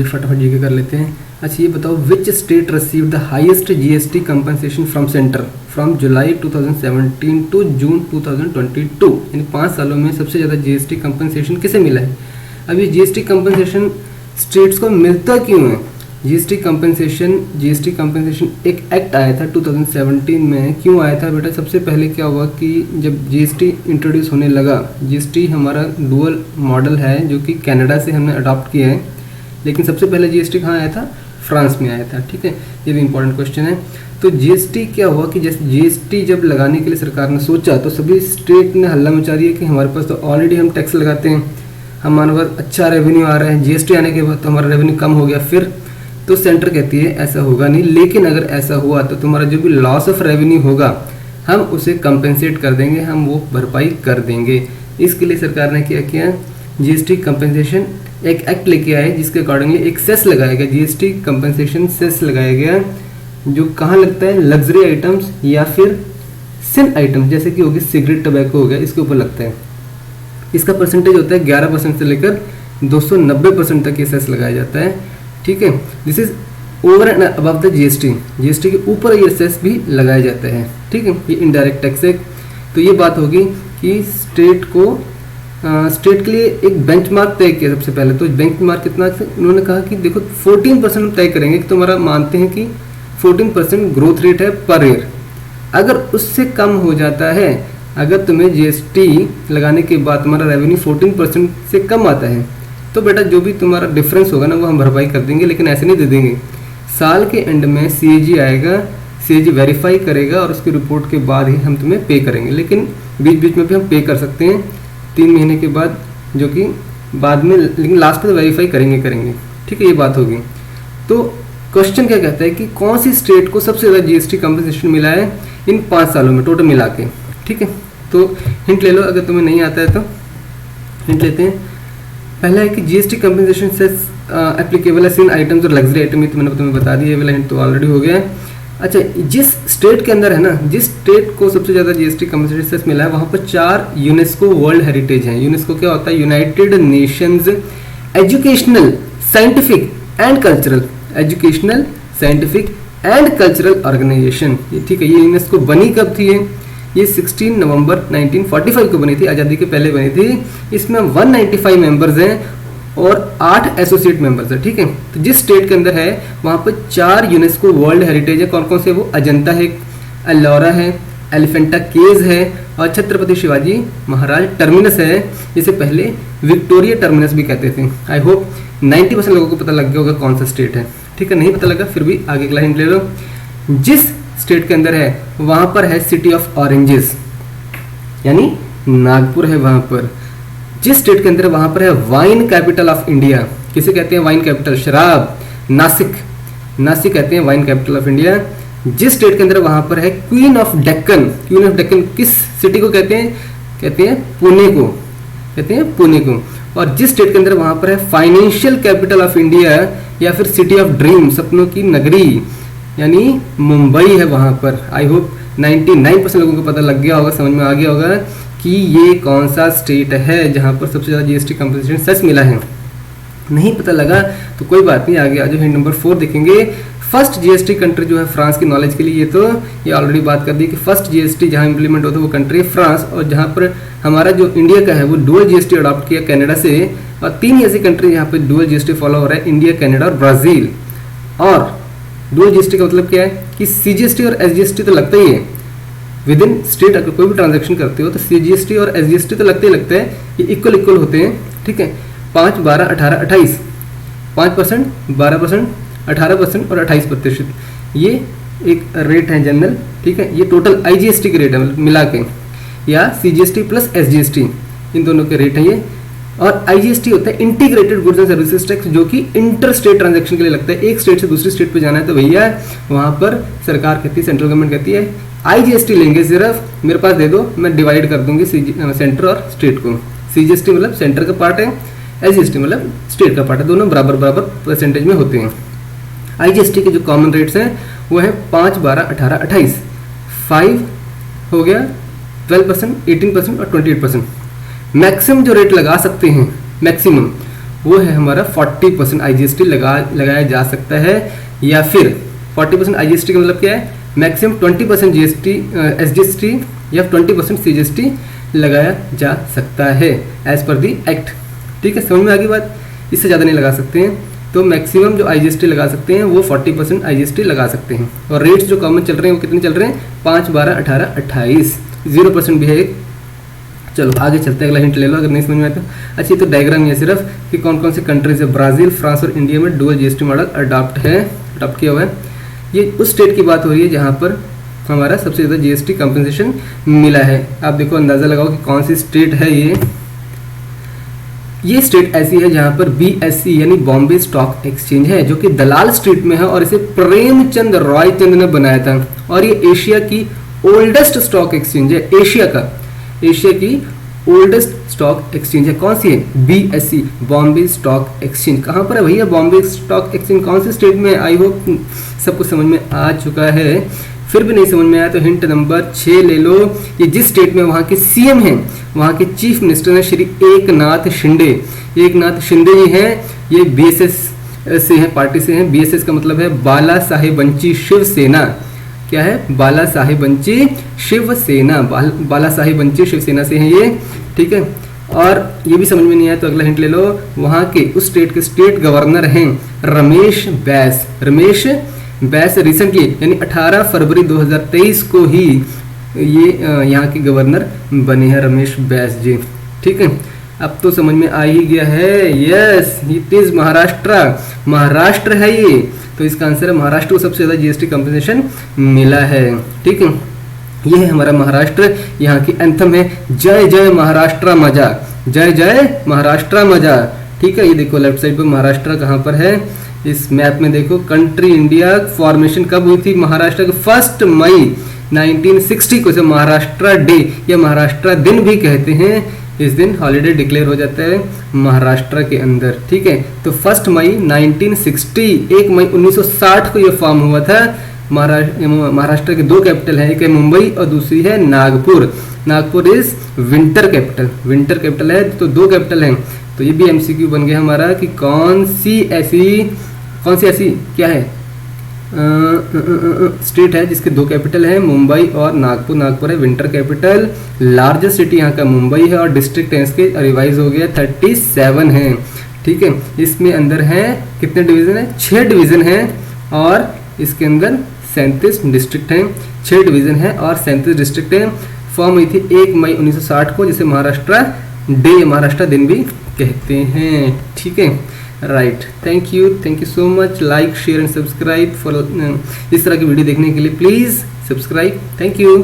फटाफट जीके कर लेते हैं। अच्छा ये बताओ, which state receive the highest GST compensation from centre from July 2017 to June 2022, यानी 5 सालों में सबसे ज़्यादा जीएसटी कंपनसेशन किसे मिला है। अब ये जीएसटी कंपनसेशन स्टेट्स को मिलता क्यों है? जीएसटी कंपनसेशन एक एक्ट आया था 2017 में। क्यों आया था बेटा? सबसे पहले क्या हुआ कि जब जीएसटी इंट्रोड्यूस होने लगा, जीएसटी हमारा डुअल मॉडल है जो कि कनाडा से हमने अडॉप्ट किया है, लेकिन सबसे पहले जीएसटी कहाँ आया था? फ्रांस में आया था। ठीक है, ये भी इंपॉर्टेंट क्वेश्चन है। तो जीएसटी क्या हुआ कि जैसे जीएसटी जब लगाने के लिए सरकार ने सोचा तो सभी स्टेट ने हल्ला मचा दिया कि हमारे पास तो ऑलरेडी हम टैक्स लगाते हैं, हमारे पास अच्छा रेवेन्यू आ रहा है, जीएसटी आने के बाद तो हमारा रेवेन्यू कम हो गया। फिर तो सेंटर कहती है ऐसा होगा नहीं, लेकिन अगर ऐसा हुआ तो तुम्हारा जो भी लॉस ऑफ रेवेन्यू होगा हम उसे कंपेंसेट कर देंगे, हम वो भरपाई कर देंगे। इसके लिए सरकार ने क्या किया? जीएसटी कंपेंसेशन एक एक्ट लेके आए जिसके अकॉर्डिंगली एक सेस लगाया गया, जीएसटी कंपेंसेशन सेस लगाया गया, जो कहाँ लगता है? लग्जरी आइटम्स या फिर सिन आइटम जैसे कि होगी सिगरेट, टबैको हो गया, इसके ऊपर लगता है। इसका परसेंटेज होता है 11% से लेकर 290% तक ये सेस लगाया जाता है। ठीक है, this is over and above the GST, GST के ऊपर ये सेस भी लगाया जाता है। ठीक है, ये इनडायरेक्ट टैक्स है। तो ये बात होगी कि स्टेट के लिए एक बेंचमार्क तय किया सबसे पहले। तो बेंचमार्क कितना? उन्होंने कहा कि देखो 14% तय करेंगे कि तुम्हारा मानते हैं कि 14% ग्रोथ रेट है पर ईयर। अगर उससे कम हो जाता है, अगर तुम्हें जीएसटी लगाने के बाद तुम्हारा रेवेन्यू 14% से कम आता है तो बेटा जो भी तुम्हारा डिफरेंस होगा ना वो हम भरपाई कर देंगे, लेकिन ऐसे नहीं दे देंगे। साल के एंड में सीएजी आएगा, सीएजी वेरीफाई करेगा और उसकी रिपोर्ट के बाद ही हम तुम्हें पे करेंगे। लेकिन बीच बीच में भी हम पे कर सकते हैं 3 महीने के बाद, जो कि बाद में, लेकिन लास्ट में तो वेरीफाई करेंगे। ठीक है, ये बात होगी। तो क्वेश्चन क्या कहता है कि कौन सी स्टेट को सबसे ज़्यादा जीएसटी कंपनसेशन मिला है इन 5 सालों में टोटल मिला के। ठीक है, तो हिंट ले लो, अगर तुम्हें नहीं आता है तो हिंट लेते हैं। पहला है कि जीएसटी कंपनसेशन सेस एप्लीकेबल है सिन आइटम्स और लग्जरी आइटम, ये तो मैंने तुम्हें बता दिया, ये वाला हिंट तो ऑलरेडी हो गया है। अच्छा, जिस स्टेट के अंदर है ना, जिस स्टेट को सबसे ज़्यादा जीएसटी कंपनसेशन सेस मिला है वहाँ पर 4 यूनेस्को वर्ल्ड हेरिटेज हैं। यूनेस्को क्या होता है? United nations educational, scientific and cultural, educational, scientific and cultural organisation. ठीक है, ये यूनेस्को बनी कब थी? ये 16 नवंबर 1945 को बनी थी, आज़ादी के पहले बनी थी। इसमें 195 मेंबर्स हैं और 8 एसोसिएट मेंबर्स हैं। ठीक है, तो जिस स्टेट के अंदर है वहाँ पर 4 यूनेस्को वर्ल्ड हेरिटेज है। कौन कौन से? वो अजंता है, एलोरा है, एलिफेंटा केव्स है और छत्रपति शिवाजी महाराज टर्मिनस है, जिसे पहले विक्टोरिया टर्मिनस भी कहते थे। आई होप 90% लोगों को पता लग गया होगा कौन सा स्टेट है। ठीक है, नहीं पता लगा फिर भी आगे अगला हिंट ले लो। जिस स्टेट के अंदर है वहाँ पर है सिटी ऑफ ऑरेंजेस, यानी नागपुर है वहाँ पर। जिस स्टेट के अंदर है वहाँ पर है वाइन कैपिटल ऑफ इंडिया। किसे कहते हैं वाइन कैपिटल? शराब। नासिक कहते हैं वाइन कैपिटल ऑफ इंडिया। जिस स्टेट के अंदर वहाँ पर है queen of Deccan. Queen of Deccan किस सिटी को कहते हैं? कहते हैं पुणे को। और जिस स्टेट के अंदर वहाँ पर है फाइनेंशियल कैपिटल ऑफ इंडिया या फिर सिटी ऑफ ड्रीम, सपनों की नगरी, यानी मुंबई है वहाँ पर। आई होप 99% लोगों को पता लग गया होगा, समझ में आ गया होगा कि ये कौन सा स्टेट है जहाँ पर सबसे ज़्यादा जीएसटी कंपनसेशन सेस मिला है। नहीं पता लगा तो कोई बात नहीं, आगे आज हिंट नंबर 4 देखेंगे। फर्स्ट जीएसटी कंट्री जो है फ्रांस की नॉलेज के लिए, ये ऑलरेडी बात कर दी कि फर्स्ट जीएसटी जहाँ इंप्लीमेंट होता है वो कंट्री है फ्रांस, और जहाँ पर हमारा जो इंडिया का है वो डुअल जीएसटी अडॉप्ट किया कनाडा से। और 3 ऐसी कंट्री यहाँ पर डुअल जीएसटी फॉलो हो रहा है, इंडिया, कनाडा और ब्राज़ील। और डुअल जीएसटी का मतलब क्या है कि सीजीएसटी और एसजीएसटी तो लगता ही है विद इन स्टेट। अगर कोई भी ट्रांजैक्शन करते हो तो सीजीएसटी और एसजीएसटी तो लगते हैं, ये इक्वल होते हैं। ठीक है, 5, 12, 18, 28, 5%, 12%, 18% और 28%, ये एक रेट है जनरल। ठीक है, ये टोटल आईजीएसटी के रेट है मिला के, या सीजीएसटी प्लस एसजीएसटी, इन दोनों के रेट है ये। और आईजीएसटी होता है integrated goods and services tax, जो कि इंटर स्टेट ट्रांजैक्शन के लिए लगता है। एक स्टेट से दूसरी स्टेट पे जाना है तो भैया वहाँ पर सरकार कहती है, सेंट्रल गवर्नमेंट कहती है आईजीएसटी लेंगे सिर्फ, मेरे पास दे दो, मैं डिवाइड कर दूंगी सेंटर और स्टेट को। सीजीएसटी मतलब सेंटर का पार्ट है, एसजीएसटी मतलब स्टेट का पार्ट है, दोनों बराबर बराबर परसेंटेज में होते हैं। आईजीएसटी के जो कॉमन रेट्स हैं वो है 5, 12, 18, 28, 5 हो गया 12%, 18% और 28%। मैक्सिमम जो रेट लगा सकते हैं मैक्सिमम वो है हमारा 40% IGST लगाया जा सकता है, या फिर 40% IGST का मतलब क्या है, मैक्सिमम 20% SGST या 20% CGST लगाया जा सकता है एज पर दी एक्ट। ठीक है, समझ में आ गई बात, इससे ज़्यादा नहीं लगा सकते हैं। तो मैक्सिमम जो IGST लगा सकते हैं वो 40% IGST लगा सकते हैं। और रेट्स जो कॉमन चल रहे हैं वो कितने चल रहे हैं, 5, 12, 18, 28, 0% भी है एक। चलो आगे चलते हैं, अगला हिंट ले लो अगर नहीं समझ में आया तो। अच्छा, ये तो डायग्राम है सिर्फ कि कौन कौन से कंट्रीज है, ब्राज़ील, फ्रांस और इंडिया में डुअल GST मॉडल अडॉप्ट किया हुआ है। ये उस स्टेट की बात हो रही है जहाँ पर हमारा सबसे ज़्यादा GST कंपनसेशन मिला है। आप देखो, अंदाज़ा लगाओ कि कौन सी स्टेट है ये स्टेट ऐसी है जहाँ पर BSE यानी बॉम्बे स्टॉक एक्सचेंज है, जो कि दलाल स्ट्रीट में है और इसे प्रेमचंद रॉयचंद ने बनाया था। और ये एशिया की ओल्डेस्ट स्टॉक एक्सचेंज है, एशिया की ओल्डेस्ट स्टॉक एक्सचेंज है। कौन सी है, BSE बॉम्बे स्टॉक एक्सचेंज। कहाँ पर है भैया बॉम्बे स्टॉक एक्सचेंज, कौन सी स्टेट में है? आई होप सबको समझ में आ चुका है। फिर भी नहीं समझ में आया तो हिंट नंबर 6 ले लो। ये जिस स्टेट में वहाँ के CM हैं, वहाँ के चीफ मिनिस्टर हैं श्री एकनाथ शिंदे जी हैं। ये BSS से हैं, पार्टी से हैं। BSS का मतलब है बाला साहेब बंची शिवसेना। क्या है, बाला साहेब बंची शिवसेना, बाला साहेब बंची शिवसेना से हैं ये। ठीक है, और ये भी समझ में नहीं आया तो अगला हिंट ले लो। वहाँ के उस स्टेट के स्टेट गवर्नर हैं रमेश बैस रिसेंटली यानी 18 फरवरी 2023 को ही ये यहाँ के गवर्नर बने हैं रमेश बैस जी। ठीक है, अब तो समझ में आ ही गया है। यस, इट इज महाराष्ट्र है ये। तो इसका आंसर है महाराष्ट्र को सबसे ज़्यादा GST कंपनसेशन मिला है। ठीक है, ये है हमारा महाराष्ट्र। यहाँ की एंथम है जय जय महाराष्ट्र मजा, जय जय महाराष्ट्र मजा। ठीक है, ये देखो लेफ्ट साइड पे महाराष्ट्र कहाँ पर है इस मैप में, देखो कंट्री इंडिया फॉर्मेशन कब हुई थी महाराष्ट्र के, 1 मई 1960 को। इसे महाराष्ट्र डे या महाराष्ट्र दिन भी कहते हैं। इस दिन हॉलीडे डिक्लेयर हो जाता है महाराष्ट्र के अंदर। ठीक है, तो 1 मई 1960, 1 मई 1960 को यह फॉर्म हुआ था। महाराष्ट्र के 2 कैपिटल हैं, एक है मुंबई और दूसरी है Nagpur. Nagpur is winter capital है, तो 2 कैपिटल हैं। तो ये भी MCQ बन गया हमारा कि कौन सी ऐसी क्या है स्टेट है जिसके 2 कैपिटल हैं, मुंबई और नागपुर। नागपुर है विंटर कैपिटल। लार्जेस्ट सिटी यहाँ का मुंबई है और डिस्ट्रिक्ट है इसके रिवाइज हो गया 37 है। ठीक है, इसमें अंदर है कितने डिवीजन है, 6 डिवीजन है और इसके अंदर 37 डिस्ट्रिक्ट हैं। 6 डिवीजन है और 37 डिस्ट्रिक्ट हैं। फॉर्म हुई थी 1 मई 1960 को, जिसे महाराष्ट्र दिन भी कहते हैं। ठीक है, right. Thank you so much. Like, share and subscribe for इस तरह की वीडियो देखने के लिए प्लीज़ सब्सक्राइब। Thank you.